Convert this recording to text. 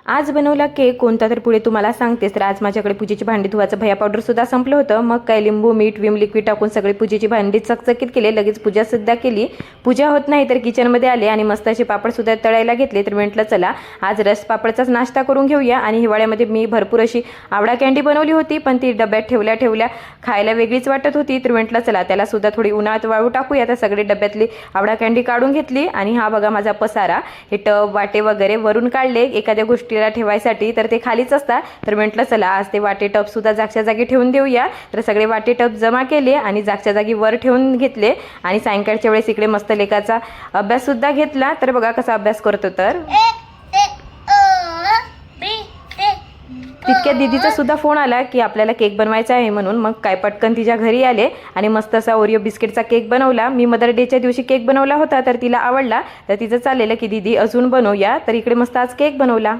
आज बनवला केक कोणता तर पुढे तुम्हाला सांगतेस। तर आज माझ्याकडे पूजेची भांडी धुवायचं भया पावडर सुद्धा संपलं होतं। मग काय लिंबू मीठ विम लिक्विड टाकून सगळी पूजेची भांडी चकचकीत केले। लगेच पूजा सुद्धा केली। पूजा होत नाही तर किचनमध्ये आले आणि मस्त असे पापड सुद्धा तळायला घेतले। तर म्हटलं चला आज रस पापडचाच नाश्ता करून घेऊया। आणि हिवाळ्यामध्ये मी भरपूर अशी आवळा कँडी बनवली होती, पण ती डब्यात ठेवल्या ठेवल्या खायला वेगळीच वाटत होती। तर म्हटलं चला त्याला सुद्धा थोडी उन्हात वाळू टाकूया। तर सगळे डब्यातली आवळा कँडी काढून घेतली आणि हा बघा माझा पसारा, हे टब वाटे वगैरे वरून काढले एखाद्या गोष्टीला ठेवायसाठी, तर ते खालीच असतात। तर म्हटलं चला आज ते वाटे टब सुद्धा जागच्या जागी ठेवून देऊया। तर सगळे वाटे टब जमा केले आणि जागच्या जागी वर ठेवून घेतले आणि सायंकाळच्या वेळेस इकडे मस्त लेखाचा अभ्यास सुद्धा घेतला। तर बघा कसा अभ्यास करतो। तर तितक्या दीदीचा सुद्धा फोन आला की आपल्याला केक बनवायचा आहे म्हणून। मग काय पटकन तिच्या घरी आले आणि मस्त असा ओरिओ बिस्किटचा केक बनवला। मी मदर डेच्या दिवशी केक बनवला होता तर तिला आवडला, तर तिचं चाललेलं की दीदी अजून बनवूया। तर इकडे मस्त आज केक बनवला।